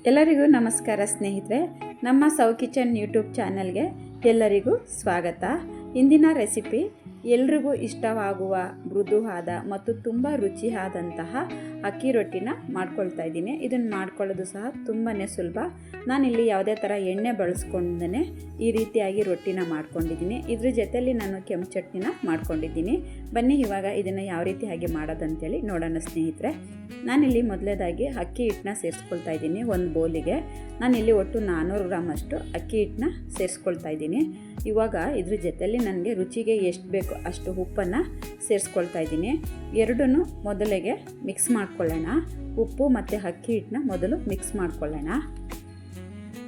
ಎಲ್ಲರಿಗೂ ನಮಸ್ಕಾರ ಸ್ನೇಹಿತರೆ. ನಮ್ಮ ಸೌ ಕಿಚನ್ ಯೂಟ್ಯೂಬ್ ಚಾನಲ್ಗೆ ಎಲ್ಲರಿಗೂ ಸ್ವಾಗತ. ಇಂದಿನ ರೆಸಿಪಿ ಎಲ್ರಿಗೂ ಇಷ್ಟವಾಗುವ ಮೃದುವಾದ ಮತ್ತು ತುಂಬ ರುಚಿಯಾದಂತಹ ಅಕ್ಕಿ ರೊಟ್ಟಿನ ಮಾಡ್ಕೊಳ್ತಾ ಇದ್ದೀನಿ. ಇದನ್ನು ಮಾಡ್ಕೊಳ್ಳೋದು ಸಹ ತುಂಬಾ ಸುಲಭ. ನಾನಿಲ್ಲಿ ಯಾವುದೇ ಥರ ಎಣ್ಣೆ ಬಳಸ್ಕೊಂಡೇ ಈ ರೀತಿಯಾಗಿ ರೊಟ್ಟಿನ ಮಾಡ್ಕೊಂಡಿದ್ದೀನಿ. ಇದ್ರ ಜೊತೆಯಲ್ಲಿ ನಾನು ಕೆಂಪು ಚಟ್ನಿನ ಮಾಡ್ಕೊಂಡಿದ್ದೀನಿ. ಬನ್ನಿ ಇವಾಗ ಇದನ್ನು ಯಾವ ರೀತಿಯಾಗಿ ಮಾಡೋದಂತೇಳಿ ನೋಡೋಣ ಸ್ನೇಹಿತರೆ. ನಾನಿಲ್ಲಿ ಮೊದಲೇದಾಗಿ ಅಕ್ಕಿ ಹಿಟ್ಟನ್ನ ಸೇರಿಸ್ಕೊಳ್ತಾ ಇದ್ದೀನಿ. ಒಂದು ಬೌಲಿಗೆ ನಾನಿಲ್ಲಿ ಒಟ್ಟು 400 ಗ್ರಾಮ್ ಅಷ್ಟು ಅಕ್ಕಿ ಹಿಟ್ಟನ್ನ ಸೇರಿಸ್ಕೊಳ್ತಾ ಇದ್ದೀನಿ. ಇವಾಗ ಇದ್ರ ಜೊತೆಯಲ್ಲಿ ನನಗೆ ರುಚಿಗೆ ಎಷ್ಟು ಬೇಕು ಅಷ್ಟು ಉಪ್ಪನ್ನು ಸೇರಿಸ್ಕೊಳ್ತಾ ಇದ್ದೀನಿ. ಎರಡನ್ನೂ ಮೊದಲಿಗೆ ಮಿಕ್ಸ್ ಮಾಡ್ಕೊಳ್ಳೋಣ. ಉಪ್ಪು ಮತ್ತು ಅಕ್ಕಿ ಹಿಟ್ಟನ್ನ ಮೊದಲು ಮಿಕ್ಸ್ ಮಾಡ್ಕೊಳ್ಳೋಣ.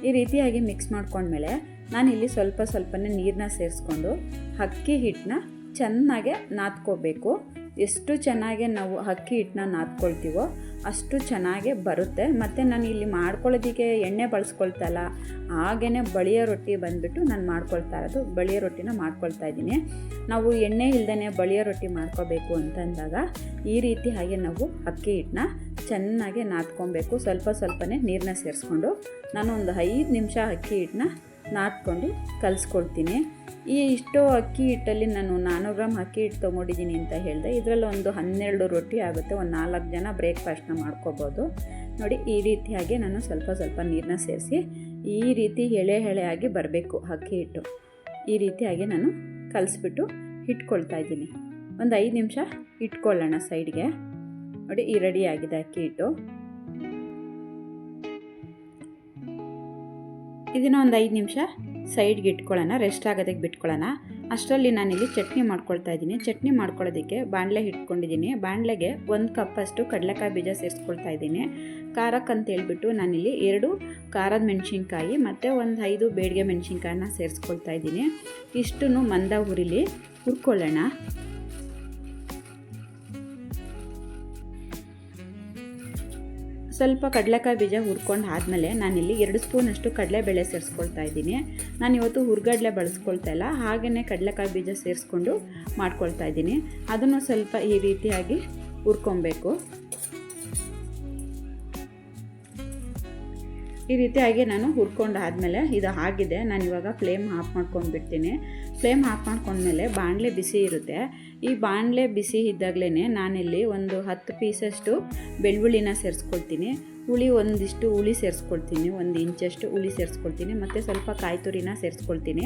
ಈ ರೀತಿಯಾಗಿ ಮಿಕ್ಸ್ ಮಾಡ್ಕೊಂಡ್ಮೇಲೆ ನಾನಿಲ್ಲಿ ಸ್ವಲ್ಪನೇ ನೀರನ್ನ ಸೇರಿಸ್ಕೊಂಡು ಅಕ್ಕಿ ಹಿಟ್ಟನ್ನ ಚೆನ್ನಾಗೆ ನಾದ್ಕೋಬೇಕು. ಎಷ್ಟು ಚೆನ್ನಾಗಿ ನಾವು ಅಕ್ಕಿ ಹಿಟ್ಟನ್ನ ನಾದ್ಕೊಳ್ತೀವೋ ಅಷ್ಟು ಚೆನ್ನಾಗೇ ಬರುತ್ತೆ. ಮತ್ತು ನಾನು ಇಲ್ಲಿ ಮಾಡ್ಕೊಳ್ಳೋದಕ್ಕೆ ಎಣ್ಣೆ ಬಳಸ್ಕೊಳ್ತಲ್ಲ, ಹಾಗೇ ಬಳಿಯ ರೊಟ್ಟಿ ಬಂದುಬಿಟ್ಟು ನಾನು ಮಾಡ್ಕೊಳ್ತಾ ಇರೋದು ಬಳಿಯ ರೊಟ್ಟಿನ ಮಾಡ್ಕೊಳ್ತಾ ಇದ್ದೀನಿ. ನಾವು ಎಣ್ಣೆ ಇಲ್ದೇ ಬಳಿಯ ರೊಟ್ಟಿ ಮಾಡ್ಕೋಬೇಕು ಅಂತಂದಾಗ ಈ ರೀತಿ ಹಾಗೆ ನಾವು ಅಕ್ಕಿ ಹಿಟ್ಟನ್ನ ಚೆನ್ನಾಗಿ ನಾದ್ಕೊಬೇಕು. ಸ್ವಲ್ಪನೇ ನೀರನ್ನ ಸೇರಿಸ್ಕೊಂಡು ನಾನು ಒಂದು 5 ನಿಮಿಷ ಅಕ್ಕಿ ಹಿಟ್ಟನ್ನ ನಾದ್ಕೊಂಡು ಕಲಿಸ್ಕೊಳ್ತೀನಿ. ಇಷ್ಟು ಅಕ್ಕಿ ಹಿಟ್ಟಲ್ಲಿ ನಾನು 400 ಗ್ರಾಮ್ ಅಕ್ಕಿ ಹಿಟ್ಟು ತೊಗೊಂಡಿದ್ದೀನಿ ಅಂತ ಹೇಳಿದೆ. ಇದರಲ್ಲಿ ಒಂದು 12 ರೊಟ್ಟಿ ಆಗುತ್ತೆ. ಒಂದು 4 ಜನ ಬ್ರೇಕ್ಫಾಸ್ಟ್ನ ಮಾಡ್ಕೋಬೋದು. ನೋಡಿ, ಈ ರೀತಿಯಾಗಿ ನಾನು ಸ್ವಲ್ಪ ನೀರನ್ನ ಸೇರಿಸಿ ಈ ರೀತಿ ಎಳೆಯಾಗಿ ಬರಬೇಕು ಅಕ್ಕಿ ಹಿಟ್ಟು. ಈ ರೀತಿಯಾಗಿ ನಾನು ಕಲಿಸ್ಬಿಟ್ಟು ಇಟ್ಕೊಳ್ತಾ ಇದ್ದೀನಿ. ಒಂದು 5 ನಿಮಿಷ ಇಟ್ಕೊಳ್ಳೋಣ ಸೈಡ್ಗೆ. ನೋಡಿ, ಈ ರೆಡಿ ಆಗಿದೆ ಅಕ್ಕಿ ಹಿಟ್ಟು. ಇದನ್ನು ಒಂದು 5 ನಿಮಿಷ ಸೈಡ್ಗೆ ಇಟ್ಕೊಳ್ಳೋಣ, ರೆಸ್ಟ್ ಆಗೋದಕ್ಕೆ ಬಿಟ್ಕೊಳ್ಳೋಣ. ಅಷ್ಟರಲ್ಲಿ ನಾನಿಲ್ಲಿ ಚಟ್ನಿ ಮಾಡ್ಕೊಳ್ತಾ ಇದ್ದೀನಿ. ಚಟ್ನಿ ಮಾಡ್ಕೊಳ್ಳೋದಕ್ಕೆ ಬಾಣಲೆ ಇಟ್ಕೊಂಡಿದ್ದೀನಿ. ಬಾಣಲೆಗೆ 1 ಕಪ್ ಅಷ್ಟು ಕಡಲೆಕಾಯಿ ಬೀಜ ಸೇರಿಸ್ಕೊಳ್ತಾ ಇದ್ದೀನಿ. ಖಾರಕ್ಕೆ ಅಂತ ಹೇಳ್ಬಿಟ್ಟು ನಾನಿಲ್ಲಿ 2 ಖಾರದ ಮೆಣಸಿನ್ಕಾಯಿ ಮತ್ತು ಒಂದು 5 ಬೇಡಿಗೆ ಮೆಣಸಿನ್ಕಾಯನ್ನ ಸೇರಿಸ್ಕೊಳ್ತಾ ಇದ್ದೀನಿ. ಇಷ್ಟನ್ನು ಮಂದ ಉರಿಲಿ ಹುರ್ಕೊಳ್ಳೋಣ. ಸ್ವಲ್ಪ ಕಡಲೆಕಾಯಿ ಬೀಜ ಹುರ್ಕೊಂಡು ಆದಮೇಲೆ ನಾನಿಲ್ಲಿ 2 ಸ್ಪೂನಷ್ಟು ಕಡಲೆಬೇಳೆ ಸೇರಿಸ್ಕೊಳ್ತಾ ಇದ್ದೀನಿ. ನಾನಿವತ್ತು ಹುರ್ಗಡ್ಲೆ ಬಳಸ್ಕೊಳ್ತಾ ಇಲ್ಲ, ಹಾಗೆಯೇ ಕಡಲೆಕಾಯಿ ಬೀಜ ಸೇರಿಸ್ಕೊಂಡು ಮಾಡ್ಕೊಳ್ತಾ ಇದ್ದೀನಿ. ಅದನ್ನು ಸ್ವಲ್ಪ ಈ ರೀತಿಯಾಗಿ ಹುರ್ಕೊಬೇಕು. ಈ ರೀತಿಯಾಗಿ ನಾನು ಹುರ್ಕೊಂಡು ಆದಮೇಲೆ ಇದು ಆಗಿದೆ. ನಾನಿವಾಗ ಫ್ಲೇಮ್ ಆಫ್ ಮಾಡ್ಕೊಂಡ್ಬಿಡ್ತೀನಿ. ಫ್ಲೇಮ್ ಆಫ್ ಮಾಡ್ಕೊಂಡ್ಮೇಲೆ ಬಾಣಲೆ ಬಿಸಿ ಇರುತ್ತೆ. ಈ ಬಾಣಲೆ ಬಿಸಿ ಇದ್ದಾಗಲೇ ನಾನಿಲ್ಲಿ ಒಂದು 10 ಪೀಸಷ್ಟು ಬೆಳ್ಳುಳ್ಳಿನ ಸೇರಿಸ್ಕೊಳ್ತೀನಿ. ಒಂದಿಷ್ಟು ಹುಳಿ ಸೇರಿಸ್ಕೊಳ್ತೀನಿ, 1 ಇಂಚಷ್ಟು ಹುಳಿ ಸೇರಿಸ್ಕೊಳ್ತೀನಿ ಮತ್ತು ಸ್ವಲ್ಪ ಕಾಯಿ ತುರಿನ ಸೇರಿಸ್ಕೊಳ್ತೀನಿ.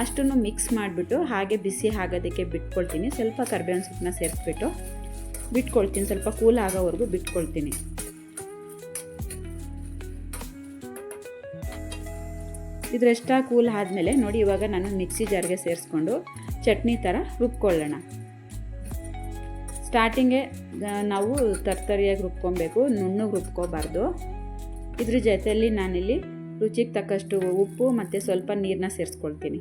ಅಷ್ಟನ್ನು ಮಿಕ್ಸ್ ಮಾಡಿಬಿಟ್ಟು ಹಾಗೆ ಬಿಸಿ ಆಗೋದಕ್ಕೆ ಬಿಟ್ಕೊಳ್ತೀನಿ. ಸ್ವಲ್ಪ ಕರಿಬೇವಿನ ಸೊಪ್ಪನ್ನ ಸೇರಿಸ್ಬಿಟ್ಟು ಬಿಟ್ಕೊಳ್ತೀನಿ. ಸ್ವಲ್ಪ ಕೂಲ್ ಆಗೋವರೆಗೂ ಬಿಟ್ಕೊಳ್ತೀನಿ. ಇದರೆಷ್ಟ ಕೂಲ್ ಆದಮೇಲೆ ನೋಡಿ, ಇವಾಗ ನಾನು ಮಿಕ್ಸಿ ಜಾರ್ಗೆ ಸೇರಿಸ್ಕೊಂಡು ಚಟ್ನಿ ಥರ ರುಬ್ಕೊಳ್ಳೋಣ. ಸ್ಟಾರ್ಟಿಂಗೆ ನಾವು ತರ್ತರಿಯಾಗಿ ರುಬ್ಕೊಬೇಕು, ನುಣ್ಣಗೆ ರುಬ್ಕೋಬಾರ್ದು. ಇದ್ರ ಜೊತೆಯಲ್ಲಿ ನಾನಿಲ್ಲಿ ರುಚಿಗೆ ತಕ್ಕಷ್ಟು ಉಪ್ಪು ಮತ್ತು ಸ್ವಲ್ಪ ನೀರನ್ನ ಸೇರಿಸ್ಕೊಳ್ತೀನಿ.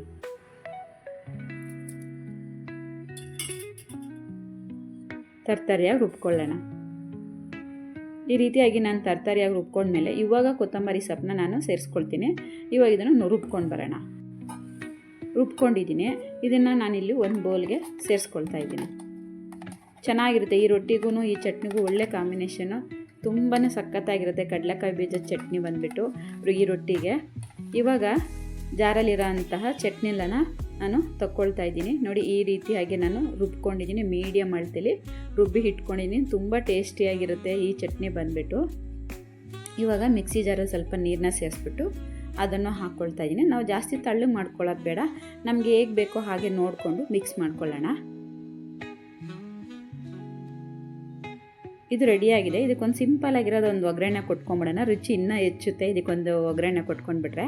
ತರ್ತರಿಯಾಗಿ ರುಬ್ಕೊಳ್ಳೋಣ. ಈ ರೀತಿಯಾಗಿ ನಾನು ತರ್ತರಿಯಾಗಿ ರುಬ್ಕೊಂಡ್ಮೇಲೆ ಇವಾಗ ಕೊತ್ತಂಬರಿ ಸೊಪ್ಪನ್ನ ನಾನು ಸೇರಿಸ್ಕೊಳ್ತೀನಿ. ಇವಾಗ ಇದನ್ನು ರುಬ್ಕೊಂಡು ಬರೋಣ. ರುಬ್ಕೊಂಡಿದ್ದೀನಿ. ಇದನ್ನು ನಾನಿಲ್ಲಿ ಒಂದು ಬೌಲ್ಗೆ ಸೇರಿಸ್ಕೊಳ್ತಾ ಇದ್ದೀನಿ. ಚೆನ್ನಾಗಿರುತ್ತೆ. ಈ ರೊಟ್ಟಿಗೂ ಈ ಚಟ್ನಿಗೂ ಒಳ್ಳೆ ಕಾಂಬಿನೇಷನು, ತುಂಬಾ ಸಖತ್ತಾಗಿರುತ್ತೆ. ಕಡಲೆಕಾಯಿ ಬೀಜದ ಚಟ್ನಿ ಬಂದುಬಿಟ್ಟು ಈ ರೊಟ್ಟಿಗೆ. ಇವಾಗ ಜಾರಲ್ಲಿರೋ ಅಂತಹ ಚಟ್ನಿಲನ ನಾನು ತಗೊಳ್ತಾ ಇದ್ದೀನಿ. ನೋಡಿ, ಈ ರೀತಿಯಾಗಿ ನಾನು ರುಬ್ಕೊಂಡಿದ್ದೀನಿ. ಮೀಡಿಯಮ್ ಅಳತೆಲಿ ರುಬ್ಬಿ ಇಟ್ಕೊಂಡಿದ್ದೀನಿ. ತುಂಬ ಟೇಸ್ಟಿಯಾಗಿರುತ್ತೆ ಈ ಚಟ್ನಿ ಬಂದುಬಿಟ್ಟು. ಇವಾಗ ಮಿಕ್ಸಿ ಜಾರಲ್ಲಿ ಸ್ವಲ್ಪ ನೀರನ್ನ ಸೇರಿಸ್ಬಿಟ್ಟು ಅದನ್ನು ಹಾಕ್ಕೊಳ್ತಾ ಇದ್ದೀನಿ. ನಾವು ಜಾಸ್ತಿ ತಳ್ಳಗೆ ಮಾಡ್ಕೊಳ್ಳೋದು ಬೇಡ, ನಮಗೆ ಹೇಗೆ ಬೇಕೋ ಹಾಗೆ ನೋಡಿಕೊಂಡು ಮಿಕ್ಸ್ ಮಾಡ್ಕೊಳ್ಳೋಣ. ಇದು ರೆಡಿಯಾಗಿದೆ. ಇದಕ್ಕೊಂದು ಸಿಂಪಲ್ ಆಗಿರೋದು ಒಂದು ಒಗ್ಗರಣೆ ಕೊಟ್ಕೊಂಬಿಡೋಣ. ರುಚಿ ಇನ್ನೂ ಹೆಚ್ಚುತ್ತೆ ಇದಕ್ಕೊಂದು ಒಗ್ಗರಣೆ ಕೊಟ್ಕೊಂಡ್ಬಿಟ್ರೆ.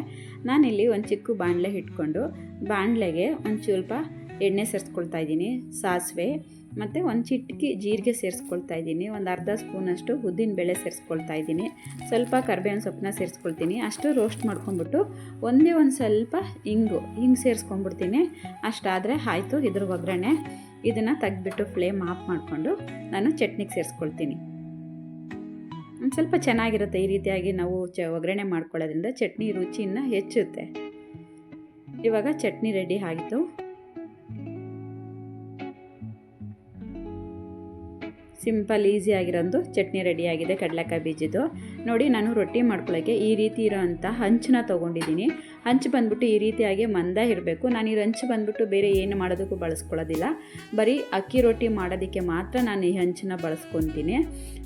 ನಾನಿಲ್ಲಿ ಒಂದು ಚಿಕ್ಕ ಬಾಣಲೆ ಇಟ್ಕೊಂಡು ಬಾಣಲೆಗೆ ಒಂದು ಸ್ವಲ್ಪ ಎಣ್ಣೆ ಸೇರಿಸ್ಕೊಳ್ತಾ ಇದ್ದೀನಿ. ಸಾಸಿವೆ ಮತ್ತು ಒಂದು ಚಿಟಿಕೆ ಜೀರಿಗೆ ಸೇರಿಸ್ಕೊಳ್ತಾ ಇದ್ದೀನಿ. ಒಂದು ಅರ್ಧ ಸ್ಪೂನಷ್ಟು ಉದ್ದಿನಬೇಳೆ ಸೇರಿಸ್ಕೊಳ್ತಾ ಇದ್ದೀನಿ. ಸ್ವಲ್ಪ ಕರಿಬೇವಿನ ಸೊಪ್ಪನ್ನ ಸೇರಿಸ್ಕೊಳ್ತೀನಿ. ಅಷ್ಟು ರೋಸ್ಟ್ ಮಾಡ್ಕೊಂಡ್ಬಿಟ್ಟು ಒಂದು ಸ್ವಲ್ಪ ಹಿಂಗು ಸೇರಿಸ್ಕೊಂಡ್ಬಿಡ್ತೀನಿ. ಅಷ್ಟಾದರೆ ಆಯಿತು ಇದ್ರ ಒಗ್ಗರಣೆ. ಇದನ್ನು ತೆಗೆದ್ಬಿಟ್ಟು ಫ್ಲೇಮ್ ಆಫ್ ಮಾಡಿಕೊಂಡು ನಾನು ಚಟ್ನಿಗೆ ಸೇರಿಸ್ಕೊಳ್ತೀನಿ. ಒಂದು ಸ್ವಲ್ಪ ಚೆನ್ನಾಗಿರುತ್ತೆ. ಈ ರೀತಿಯಾಗಿ ನಾವು ಒಗ್ಗರಣೆ ಮಾಡ್ಕೊಳ್ಳೋದ್ರಿಂದ ಚಟ್ನಿ ರುಚಿಯನ್ನು ಹೆಚ್ಚುತ್ತೆ. ಇವಾಗ ಚಟ್ನಿ ರೆಡಿ ಆಯಿತು. ಸಿಂಪಲ್ ಈಸಿಯಾಗಿರೋದು ಚಟ್ನಿ ರೆಡಿಯಾಗಿದೆ ಕಡಲೆಕಾಯಿ ಬೀಜದ್ದು. ನೋಡಿ ನಾನು ರೊಟ್ಟಿ ಮಾಡ್ಕೊಳ್ಳೋಕ್ಕೆ ಈ ರೀತಿ ಇರೋವಂಥ ಹಂಚನ್ನ ತೊಗೊಂಡಿದ್ದೀನಿ. ಹಂಚು ಬಂದ್ಬಿಟ್ಟು ಈ ರೀತಿಯಾಗಿ ಮಂದ ಇರಬೇಕು. ನಾನು ಈ ಹಂಚು ಬಂದ್ಬಿಟ್ಟು ಬೇರೆ ಏನು ಮಾಡೋದಕ್ಕೂ ಬಳಸ್ಕೊಳ್ಳೋದಿಲ್ಲ, ಬರೀ ಅಕ್ಕಿ ರೊಟ್ಟಿ ಮಾಡೋದಕ್ಕೆ ಮಾತ್ರ ನಾನು ಈ ಹಂಚನ್ನ ಬಳಸ್ಕೊತೀನಿ.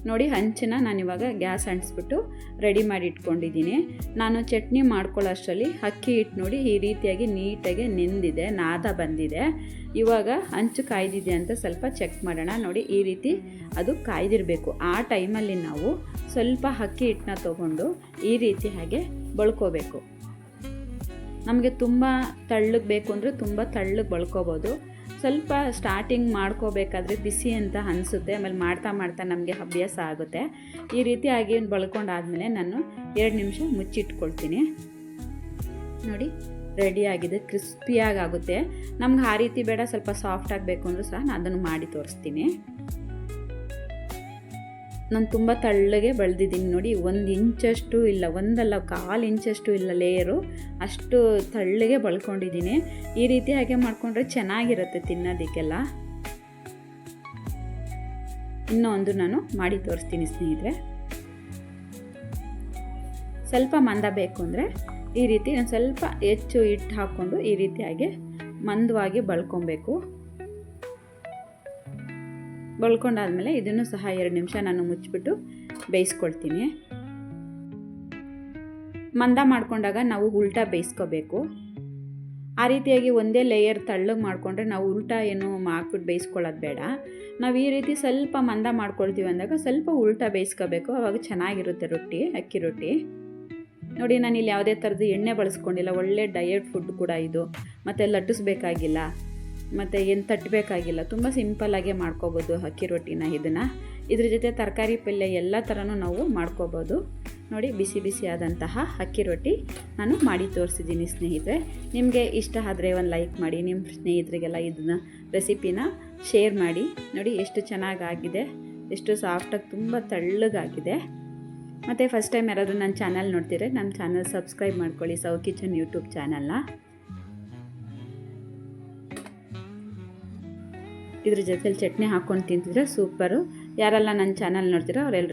ನೋಡಿ ಹಂಚನ್ನ ನಾನಿವಾಗ ಗ್ಯಾಸ್ ಅಂಟಿಸ್ಬಿಟ್ಟು ರೆಡಿ ಮಾಡಿ ಇಟ್ಕೊಂಡಿದ್ದೀನಿ. ನಾನು ಚಟ್ನಿ ಮಾಡ್ಕೊಳ್ಳೋ ಅಷ್ಟರಲ್ಲಿ ಅಕ್ಕಿ ಹಿಟ್ಟು ನೋಡಿ ಈ ರೀತಿಯಾಗಿ ನೀಟಾಗಿ ನೆಂದಿದೆ, ನಾದ ಬಂದಿದೆ. ಇವಾಗ ಹಂಚು ಕಾಯ್ದಿದೆ ಅಂತ ಸ್ವಲ್ಪ ಚೆಕ್ ಮಾಡೋಣ. ನೋಡಿ ಈ ರೀತಿ ಅದು ಕಾಯ್ದಿರಬೇಕು. ಆ ಟೈಮಲ್ಲಿ ನಾವು ಸ್ವಲ್ಪ ಅಕ್ಕಿ ಹಿಟ್ಟನ್ನ ತೊಗೊಂಡು ಈ ರೀತಿ ಹಾಗೆ ಬಳ್ಕೋಬೇಕು. ನಮಗೆ ತುಂಬ ತೆಳ್ಳಗೆ ಬೇಕು ಅಂದರೆ ತುಂಬ ತೆಳ್ಳಗೆ ಬಳ್ಕೋಬೋದು. ಸ್ವಲ್ಪ ಸ್ಟಾರ್ಟಿಂಗ್ ಮಾಡ್ಕೋಬೇಕಾದ್ರೆ ಬಿಸಿ ಅಂತ ಅನಿಸುತ್ತೆ, ಆಮೇಲೆ ಮಾಡ್ತಾ ಮಾಡ್ತಾ ನಮಗೆ ಅಭ್ಯಾಸ ಆಗುತ್ತೆ. ಈ ರೀತಿಯಾಗಿ ಬಳ್ಕೊಂಡಾದಮೇಲೆ ನಾನು 2 ನಿಮಿಷ ಮುಚ್ಚಿಟ್ಕೊಳ್ತೀನಿ. ನೋಡಿ ರೆಡಿಯಾಗಿದೆ, ಕ್ರಿಸ್ಪಿಯಾಗಿ ಆಗುತ್ತೆ. ನಮ್ಗೆ ಆ ರೀತಿ ಬೇಡ, ಸ್ವಲ್ಪ ಸಾಫ್ಟ್ ಆಗಬೇಕು ಅಂದರೂ ಸಹ ನಾನು ಅದನ್ನು ಮಾಡಿ ತೋರಿಸ್ತೀನಿ. ನಾನು ತುಂಬ ತೆಳ್ಳಗೆ ಬೆಳೆದಿದ್ದೀನಿ ನೋಡಿ, 1 ಇಂಚಷ್ಟು ಇಲ್ಲ, ಒಂದಲ್ಲ 1/4 ಇಂಚಷ್ಟು ಇಲ್ಲ ಲೇಯರು, ಅಷ್ಟು ತೆಳ್ಳಗೆ ಬಳ್ಕೊಂಡಿದ್ದೀನಿ. ಈ ರೀತಿ ಹಾಗೆ ಮಾಡಿಕೊಂಡ್ರೆ ಚೆನ್ನಾಗಿರುತ್ತೆ ತಿನ್ನೋದಕ್ಕೆಲ್ಲ. ಇನ್ನೊಂದು ನಾನು ಮಾಡಿ ತೋರಿಸ್ತೀನಿ ಸ್ನೇಹಿತರೆ. ಸ್ವಲ್ಪ ಮಂದ ಬೇಕು ಅಂದರೆ ಈ ರೀತಿ ನಾನು ಸ್ವಲ್ಪ ಹೆಚ್ಚು ಹಿಟ್ಟು ಹಾಕ್ಕೊಂಡು ಈ ರೀತಿಯಾಗಿ ಮಂದವಾಗಿ ಬಳ್ಕೊಬೇಕು. ಬಳ್ಕೊಂಡಾದ್ಮೇಲೆ ಇದನ್ನು ಸಹ 2 ನಿಮಿಷ ನಾನು ಮುಚ್ಚಿಬಿಟ್ಟು ಬೇಯಿಸ್ಕೊಳ್ತೀನಿ. ಮಂದ ಮಾಡ್ಕೊಂಡಾಗ ನಾವು ಉಲ್ಟಾ ಬೇಯಿಸ್ಕೋಬೇಕು. ಆ ರೀತಿಯಾಗಿ ಒಂದೇ ಲೇಯರ್ ತೆಳ್ಳಗೆ ಮಾಡಿಕೊಂಡ್ರೆ ನಾವು ಉಲ್ಟಾ ಏನು ಹಾಕ್ಬಿಟ್ಟು ಬೇಯಿಸ್ಕೊಳ್ಳೋದು ಬೇಡ. ನಾವು ಈ ರೀತಿ ಸ್ವಲ್ಪ ಮಂದ ಮಾಡ್ಕೊಳ್ತೀವಿ ಅಂದಾಗ ಸ್ವಲ್ಪ ಉಲ್ಟಾ ಬೇಯಿಸ್ಕೋಬೇಕು, ಆವಾಗ ಚೆನ್ನಾಗಿರುತ್ತೆ ರೊಟ್ಟಿ, ಅಕ್ಕಿ ರೊಟ್ಟಿ. ನೋಡಿ ನಾನಿಲ್ಲಿ ಯಾವುದೇ ಥರದ್ದು ಎಣ್ಣೆ ಬಳಸ್ಕೊಂಡಿಲ್ಲ, ಒಳ್ಳೆ ಡಯಟ್ ಫುಡ್ ಕೂಡ ಇದು. ಮತ್ತು ಲಟ್ಟಿಸ್ಬೇಕಾಗಿಲ್ಲ, ಮತ್ತು ಏನು ತಟ್ಟಬೇಕಾಗಿಲ್ಲ, ತುಂಬ ಸಿಂಪಲ್ಲಾಗೆ ಮಾಡ್ಕೋಬೋದು ಅಕ್ಕಿ ರೊಟ್ಟಿನ. ಇದ್ರ ಜೊತೆ ತರಕಾರಿ ಪಲ್ಯ ಎಲ್ಲ ಥರನೂ ನಾವು ಮಾಡ್ಕೋಬೋದು. ನೋಡಿ ಬಿಸಿ ಬಿಸಿ ಆದಂತಹ ಅಕ್ಕಿ ರೊಟ್ಟಿ ನಾನು ಮಾಡಿ ತೋರಿಸಿದ್ದೀನಿ ಸ್ನೇಹಿತರೆ. ನಿಮಗೆ ಇಷ್ಟ ಆದರೆ ಒಂದು ಲೈಕ್ ಮಾಡಿ, ನಿಮ್ಮ ಸ್ನೇಹಿತರಿಗೆಲ್ಲ ಇದನ್ನ ರೆಸಿಪಿನ ಶೇರ್ ಮಾಡಿ. ನೋಡಿ ಎಷ್ಟು ಚೆನ್ನಾಗಾಗಿದೆ, ಎಷ್ಟು ಸಾಫ್ಟಾಗಿ ತುಂಬ ತೆಳ್ಳಗಾಗಿದೆ. ಮತ್ತು ಫಸ್ಟ್ ಟೈಮ್ ಯಾರಾದರೂ ನನ್ನ ಚಾನಲ್ ನೋಡ್ತಿದ್ರೆ ನಮ್ಮ ಚಾನಲ್ ಸಬ್ಸ್ಕ್ರೈಬ್ ಮಾಡ್ಕೊಳ್ಳಿ, ಸೌ ಕಿಚನ್ ಯೂಟ್ಯೂಬ್ ಚಾನಲ್ನ. ಇದ್ರ ಜೊತೆಲಿ ಚಟ್ನಿ ಹಾಕ್ಕೊಂಡು ತಿಂತಿದ್ರೆ ಸೂಪರು. ಯಾರೆಲ್ಲ ನನ್ನ ಚಾನಲ್ ನೋಡ್ತೀರೋ ಅವರೆಲ್ಲರೂ